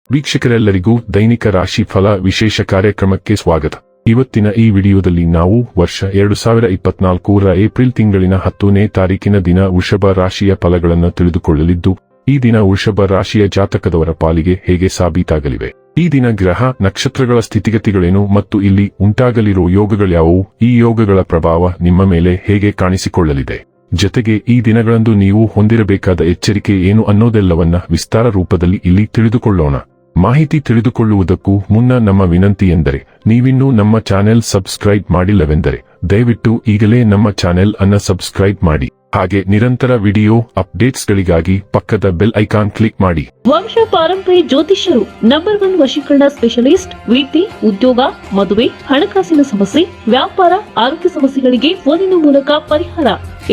ವೀಕ್ಷಕರೆಲ್ಲರಿಗೂ ದೈನಿಕ ರಾಶಿ ಫಲ ವಿಶೇಷ ಕಾರ್ಯಕ್ರಮಕ್ಕೆ ಸ್ವಾಗತ. ಇವತ್ತಿನ ಈ ವಿಡಿಯೋದಲ್ಲಿ ನಾವು ವರ್ಷ 2024ರ ಏಪ್ರಿಲ್ ತಿಂಗಳಿನ 10ನೇ ತಾರೀಕಿನ ದಿನ ವೃಷಭ ರಾಶಿಯ ಫಲಗಳನ್ನು ತಿಳಿದುಕೊಳ್ಳಲಿದ್ದು, ಈ ದಿನ ವೃಷಭ ರಾಶಿಯ ಜಾತಕದವರ ಪಾಲಿಗೆ ಹೇಗೆ ಸಾಬೀತಾಗಲಿವೆ, ಈ ದಿನ ಗ್ರಹ ನಕ್ಷತ್ರಗಳ ಸ್ಥಿತಿಗತಿಗಳೇನು ಮತ್ತು ಇಲ್ಲಿ ಉಂಟಾಗಲಿರುವ ಯೋಗಗಳ್ಯಾವುವು, ಈ ಯೋಗಗಳ ಪ್ರಭಾವ ನಿಮ್ಮ ಮೇಲೆ ಹೇಗೆ ಕಾಣಿಸಿಕೊಳ್ಳಲಿದೆ, ಜೊತೆಗೆ ಈ ದಿನಗಳಂದು ನೀವು ಹೊಂದಿರಬೇಕಾದ ಎಚ್ಚರಿಕೆ ಏನು ಅನ್ನೋದೆಲ್ಲವನ್ನ ವಿಸ್ತಾರ ರೂಪದಲ್ಲಿ ಇಲ್ಲಿ ತಿಳಿದುಕೊಳ್ಳೋಣ. ಮಾಹಿತಿ ತಿಳಿದುಕೊಳ್ಳುವುದಕ್ಕೂ ಮುನ್ನ ನಮ್ಮ ವಿನಂತಿ ಎಂದರೆ, ನೀವಿನ್ನೂ ನಮ್ಮ ಚಾನೆಲ್ ಸಬ್ಸ್ಕ್ರೈಬ್ ಮಾಡಿಲ್ಲವೆಂದರೆ ದಯವಿಟ್ಟು ಈಗಲೇ ನಮ್ಮ ಚಾನೆಲ್ ಅನ್ನು ಸಬ್ಸ್ಕ್ರೈಬ್ ಮಾಡಿ. ಹಾಗೆ ನಿರಂತರ ವಿಡಿಯೋ ಅಪ್ಡೇಟ್ಸ್ಗಳಿಗಾಗಿ ಪಕ್ಕದ ಬೆಲ್ ಐಕಾನ್ ಕ್ಲಿಕ್ ಮಾಡಿ. ವಂಶ ಪಾರಂಪರ್ಯ ಜ್ಯೋತಿಷ್ಯರು ನಂಬರ್ 1 ವಶೀಕರಣ ಸ್ಪೆಷಲಿಸ್ಟ್. ವೃತ್ತಿ, ಉದ್ಯೋಗ, ಮದುವೆ, ಹಣಕಾಸಿನ ಸಮಸ್ಯೆ, ವ್ಯಾಪಾರ, ಆರೋಗ್ಯ ಸಮಸ್ಯೆಗಳಿಗೆ ಫೋನಿನ ಮೂಲಕ ಪರಿಹಾರ.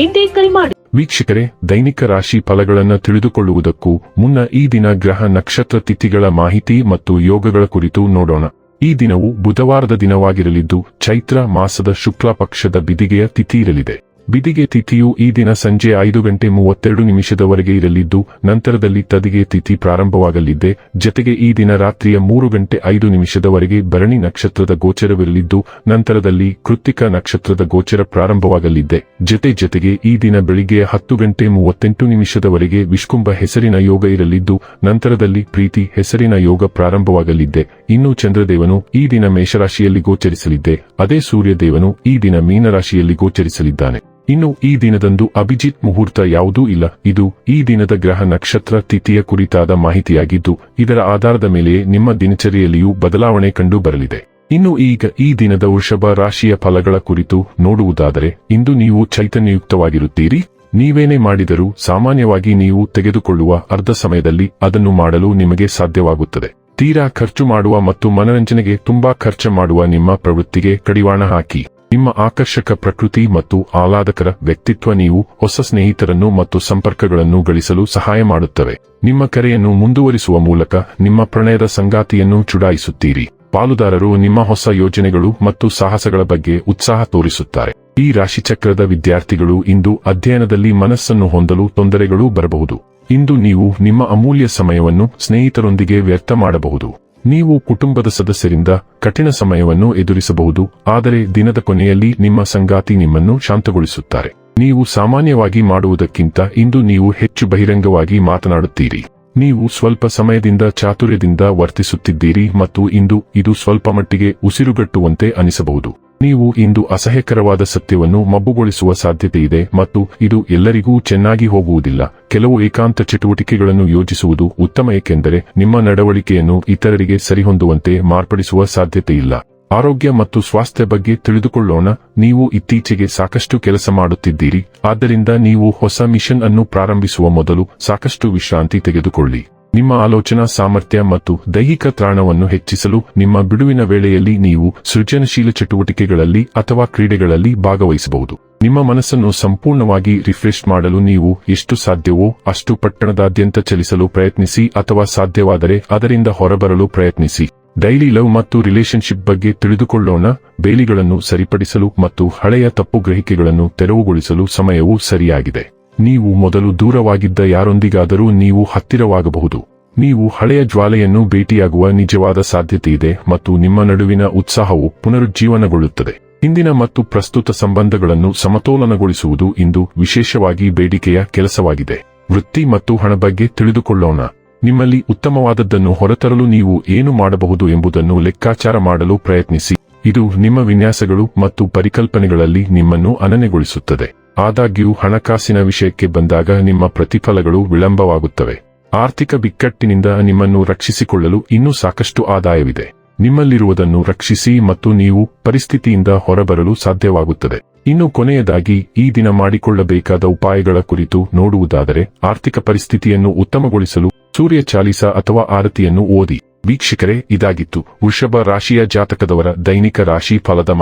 ಇಂದೇ ಕರೆ ಮಾಡಿ. ವೀಕ್ಷಕರೇ, ದೈನಿಕ ರಾಶಿ ಫಲಗಳನ್ನು ತಿಳಿದುಕೊಳ್ಳುವುದಕ್ಕೂ ಮುನ್ನ ಈ ದಿನ ಗ್ರಹ ನಕ್ಷತ್ರ ತಿಥಿಗಳ ಮಾಹಿತಿ ಮತ್ತು ಯೋಗಗಳ ಕುರಿತು ನೋಡೋಣ. ಈ ದಿನವು ಬುಧವಾರದ ದಿನವಾಗಿರಲಿದ್ದು, ಚೈತ್ರ ಮಾಸದ ಶುಕ್ಲ ಪಕ್ಷದ ಬಿದಿಗೆಯ ತಿಥಿ ಇರಲಿದೆ. ಬಿದಿಗೆ ತಿಥಿಯು ಈ ದಿನ ಸಂಜೆ 5:32 ಇರಲಿದ್ದು, ನಂತರದಲ್ಲಿ ತದಿಗೆ ತಿಥಿ ಪ್ರಾರಂಭವಾಗಲಿದೆ. ಜತೆಗೆ ಈ ದಿನ ರಾತ್ರಿಯ 3:05 ಭರಣಿ ನಕ್ಷತ್ರದ ಗೋಚರವಿರಲಿದ್ದು, ನಂತರದಲ್ಲಿ ಕೃತ್ತಿಕ ನಕ್ಷತ್ರದ ಗೋಚರ ಪ್ರಾರಂಭವಾಗಲಿದೆ. ಜೊತೆಗೆ ಈ ದಿನ ಬೆಳಿಗ್ಗೆ 10:38 ವಿಷ್ಕುಂಭ ಹೆಸರಿನ ಯೋಗ ಇರಲಿದ್ದು, ನಂತರದಲ್ಲಿ ಪ್ರೀತಿ ಹೆಸರಿನ ಯೋಗ ಪ್ರಾರಂಭವಾಗಲಿದೆ. ಇನ್ನು ಚಂದ್ರದೇವನು ಈ ದಿನ ಮೇಷರಾಶಿಯಲ್ಲಿ ಗೋಚರಿಸಲಿದೆ. ಅದೇ ಸೂರ್ಯದೇವನು ಈ ದಿನ ಮೀನರಾಶಿಯಲ್ಲಿ ಗೋಚರಿಸಲಿದ್ದಾನೆ. ಇನ್ನು ಈ ದಿನದಂದು ಅಭಿಜಿತ್ ಮುಹೂರ್ತ ಯಾವುದೂ ಇಲ್ಲ. ಇದು ಈ ದಿನದ ಗ್ರಹ ನಕ್ಷತ್ರ ತಿಥಿಯ ಕುರಿತಾದ ಮಾಹಿತಿಯಾಗಿದ್ದು, ಇದರ ಆಧಾರದ ಮೇಲೆಯೇ ನಿಮ್ಮ ದಿನಚರಿಯಲ್ಲಿಯೂ ಬದಲಾವಣೆ ಕಂಡು ಬರಲಿದೆ. ಇನ್ನು ಈಗ ಈ ದಿನದ ವೃಷಭ ರಾಶಿಯ ಫಲಗಳ ಕುರಿತು ನೋಡುವುದಾದರೆ, ಇಂದು ನೀವು ಚೈತನ್ಯಯುಕ್ತವಾಗಿರುತ್ತೀರಿ. ನೀವೇನೇ ಮಾಡಿದರೂ ಸಾಮಾನ್ಯವಾಗಿ ನೀವು ತೆಗೆದುಕೊಳ್ಳುವ ಅರ್ಧ ಸಮಯದಲ್ಲಿ ಅದನ್ನು ಮಾಡಲು ನಿಮಗೆ ಸಾಧ್ಯವಾಗುತ್ತದೆ. ತೀರಾ ಖರ್ಚು ಮಾಡುವ ಮತ್ತು ಮನರಂಜನೆಗೆ ತುಂಬಾ ಖರ್ಚು ಮಾಡುವ ನಿಮ್ಮ ಪ್ರವೃತ್ತಿಗೆ ಕಡಿವಾಣ ಹಾಕಿ. ನಿಮ್ಮ ಆಕರ್ಷಕ ಪ್ರಕೃತಿ ಮತ್ತು ಆಹ್ಲಾದಕರ ವ್ಯಕ್ತಿತ್ವ ನೀವು ಹೊಸ ಸ್ನೇಹಿತರನ್ನು ಮತ್ತು ಸಂಪರ್ಕಗಳನ್ನು ಗಳಿಸಲು ಸಹಾಯ ಮಾಡುತ್ತವೆ. ನಿಮ್ಮ ಕರೆಯನ್ನು ಮುಂದುವರಿಸುವ ಮೂಲಕ ನಿಮ್ಮ ಪ್ರಣಯದ ಸಂಗಾತಿಯನ್ನು ಚುಡಾಯಿಸುತ್ತೀರಿ. ಪಾಲುದಾರರು ನಿಮ್ಮ ಹೊಸ ಯೋಜನೆಗಳು ಮತ್ತು ಸಾಹಸಗಳ ಬಗ್ಗೆ ಉತ್ಸಾಹ ತೋರಿಸುತ್ತಾರೆ. ಈ ರಾಶಿಚಕ್ರದ ವಿದ್ಯಾರ್ಥಿಗಳು ಇಂದು ಅಧ್ಯಯನದಲ್ಲಿ ಮನಸ್ಸನ್ನು ಹೊಂದಲು ತೊಂದರೆಗಳು ಬರಬಹುದು. ಇಂದು ನೀವು ನಿಮ್ಮ ಅಮೂಲ್ಯ ಸಮಯವನ್ನು ಸ್ನೇಹಿತರೊಂದಿಗೆ ವ್ಯರ್ಥ ಮಾಡಬಹುದು. ನೀವು ಕುಟುಂಬದ ಸದಸ್ಯರಿಂದ ಕಠಿಣ ಸಮಯವನ್ನು ಎದುರಿಸಬಹುದು, ಆದರೆ ದಿನದ ಕೊನೆಯಲ್ಲಿ ನಿಮ್ಮ ಸಂಗಾತಿ ನಿಮ್ಮನ್ನು ಶಾಂತಗೊಳಿಸುತ್ತಾರೆ. ನೀವು ಸಾಮಾನ್ಯವಾಗಿ ಮಾಡುವುದಕ್ಕಿಂತ ಇಂದು ನೀವು ಹೆಚ್ಚು ಬಹಿರಂಗವಾಗಿ ಮಾತನಾಡುತ್ತೀರಿ. ನೀವು ಸ್ವಲ್ಪ ಸಮಯದಿಂದ ಚಾತುರ್ಯದಿಂದ ವರ್ತಿಸುತ್ತಿದ್ದೀರಿ ಮತ್ತು ಇಂದು ಇದು ಸ್ವಲ್ಪ ಮಟ್ಟಿಗೆ ಉಸಿರುಗಟ್ಟುವಂತೆ ಅನಿಸಬಹುದು. ನೀವು ಇಂದು ಅಸಹ್ಯಕರವಾದ ಸತ್ಯವನ್ನು ಮಬ್ಬುಗೊಳಿಸುವ ಸಾಧ್ಯತೆಯಿದೆ ಮತ್ತು ಇದು ಎಲ್ಲರಿಗೂ ಚೆನ್ನಾಗಿ ಹೋಗುವುದಿಲ್ಲ. ಕೆಲವು ಏಕಾಂತ ಚಟುವಟಿಕೆಗಳನ್ನು ಯೋಜಿಸುವುದು ಉತ್ತಮ, ಏಕೆಂದರೆ ನಿಮ್ಮ ನಡವಳಿಕೆಯನ್ನು ಇತರರಿಗೆ ಸರಿಹೊಂದುವಂತೆ ಮಾರ್ಪಡಿಸುವ ಸಾಧ್ಯತೆಯಿಲ್ಲ. ಆರೋಗ್ಯ ಮತ್ತು ಸ್ವಾಸ್ಥ್ಯ ಬಗ್ಗೆ ತಿಳಿದುಕೊಳ್ಳೋಣ. ನೀವು ಇತ್ತೀಚೆಗೆ ಸಾಕಷ್ಟು ಕೆಲಸ ಮಾಡುತ್ತಿದ್ದೀರಿ, ಆದ್ದರಿಂದ ನೀವು ಹೊಸ ಮಿಷನ್ ಅನ್ನು ಪ್ರಾರಂಭಿಸುವ ಮೊದಲು ಸಾಕಷ್ಟು ವಿಶ್ರಾಂತಿ ತೆಗೆದುಕೊಳ್ಳಿ. ನಿಮ್ಮ ಆಲೋಚನಾ ಸಾಮರ್ಥ್ಯ ಮತ್ತು ದೈಹಿಕ ತ್ರಾಣವನ್ನು ಹೆಚ್ಚಿಸಲು ನಿಮ್ಮ ಬಿಡುವಿನ ವೇಳೆಯಲ್ಲಿ ನೀವು ಸೃಜನಶೀಲ ಚಟುವಟಿಕೆಗಳಲ್ಲಿ ಅಥವಾ ಕ್ರೀಡೆಗಳಲ್ಲಿ ಭಾಗವಹಿಸಬಹುದು. ನಿಮ್ಮ ಮನಸ್ಸನ್ನು ಸಂಪೂರ್ಣವಾಗಿ ರಿಫ್ರೆಶ್ ಮಾಡಲು ನೀವು ಎಷ್ಟು ಸಾಧ್ಯವೋ ಅಷ್ಟು ಪಟ್ಟಣದಾದ್ಯಂತ ಚಲಿಸಲು ಪ್ರಯತ್ನಿಸಿ ಅಥವಾ ಸಾಧ್ಯವಾದರೆ ಅದರಿಂದ ಹೊರಬರಲು ಪ್ರಯತ್ನಿಸಿ. ಡೈಲಿ ಲವ್ ಮತ್ತು ರಿಲೇಶನ್ಶಿಪ್ ಬಗ್ಗೆ ತಿಳಿದುಕೊಳ್ಳೋಣ. ಬೇಲಿಗಳನ್ನು ಸರಿಪಡಿಸಲು ಮತ್ತು ಹಳೆಯ ತಪ್ಪು ಗ್ರಹಿಕೆಗಳನ್ನು ತೆರವುಗೊಳಿಸಲು ಸಮಯವು ಸರಿಯಾಗಿದೆ. ನೀವು ಮೊದಲು ದೂರವಾಗಿದ್ದ ಯಾರೊಂದಿಗಾದರೂ ನೀವು ಹತ್ತಿರವಾಗಬಹುದು. ನೀವು ಹಳೆಯ ಜ್ವಾಲೆಯನ್ನು ಭೇಟಿಯಾಗುವ ನಿಜವಾದ ಸಾಧ್ಯತೆಯಿದೆ ಮತ್ತು ನಿಮ್ಮ ನಡುವಿನ ಉತ್ಸಾಹವು ಪುನರುಜ್ಜೀವನಗೊಳ್ಳುತ್ತದೆ. ಹಿಂದಿನ ಮತ್ತು ಪ್ರಸ್ತುತ ಸಂಬಂಧಗಳನ್ನು ಸಮತೋಲನಗೊಳಿಸುವುದು ಇಂದು ವಿಶೇಷವಾಗಿ ಬೇಡಿಕೆಯ ಕೆಲಸವಾಗಿದೆ. ವೃತ್ತಿ ಮತ್ತು ಹಣ ಬಗ್ಗೆ ತಿಳಿದುಕೊಳ್ಳೋಣ. ನಿಮ್ಮಲ್ಲಿ ಉತ್ತಮವಾದದ್ದನ್ನು ಹೊರತರಲು ನೀವು ಏನು ಮಾಡಬಹುದು ಎಂಬುದನ್ನು ಲೆಕ್ಕಾಚಾರ ಮಾಡಲು ಪ್ರಯತ್ನಿಸಿ. ಇದು ನಿಮ್ಮ ವಿನ್ಯಾಸಗಳು ಮತ್ತು ಪರಿಕಲ್ಪನೆಗಳಲ್ಲಿ ನಿಮ್ಮನ್ನು ಅನನ್ಯಗೊಳಿಸುತ್ತದೆ. ಆದಾಗ್ಯೂ ಹಣಕಾಸಿನ ವಿಷಯಕ್ಕೆ ಬಂದಾಗ ನಿಮ್ಮ ಪ್ರತಿಫಲಗಳು ವಿಳಂಬವಾಗುತ್ತವೆ. ಆರ್ಥಿಕ ಬಿಕ್ಕಟ್ಟಿನಿಂದ ನಿಮ್ಮನ್ನು ರಕ್ಷಿಸಿಕೊಳ್ಳಲು ಇನ್ನೂ ಸಾಕಷ್ಟು ಆದಾಯವಿದೆ. ನಿಮ್ಮಲ್ಲಿರುವುದನ್ನು ರಕ್ಷಿಸಿ ಮತ್ತು ನೀವು ಪರಿಸ್ಥಿತಿಯಿಂದ ಹೊರಬರಲು ಸಾಧ್ಯವಾಗುತ್ತದೆ. ಇನ್ನು ಕೊನೆಯದಾಗಿ ಈ ದಿನ ಮಾಡಿಕೊಳ್ಳಬೇಕಾದ ಉಪಾಯಗಳ ಕುರಿತು ನೋಡುವುದಾದರೆ, ಆರ್ಥಿಕ ಪರಿಸ್ಥಿತಿಯನ್ನು ಉತ್ತಮಗೊಳಿಸಲು ಸೂರ್ಯ ಚಾಲಿಸ ಅಥವಾ ಆರತಿಯನ್ನು ಓದಿ. ವೀಕ್ಷಕರೇ, ಇದಾಗಿತ್ತು ವೃಷಭ ರಾಶಿಯ ಜಾತಕದವರ ದೈನಿಕ ರಾಶಿ ಫಲದ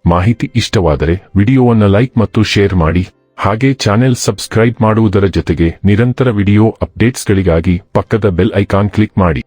ಮಾಹಿತಿ ಇಷ್ಟವಾದರೆ ವಿಡಿಯೋವನ್ನು ಲೈಕ್ ಮತ್ತು ಶೇರ್ ಮಾಡಿ. ಹಾಗೆ ಚಾನೆಲ್ ಸಬ್ಸ್ಕ್ರೈಬ್ ಮಾಡುವುದರ ಜೊತೆಗೆ ನಿರಂತರ ವಿಡಿಯೋ ಅಪ್ಡೇಟ್ಸ್ಗಳಿಗಾಗಿ ಪಕ್ಕದ ಬೆಲ್ ಐಕಾನ್ ಕ್ಲಿಕ್ ಮಾಡಿ.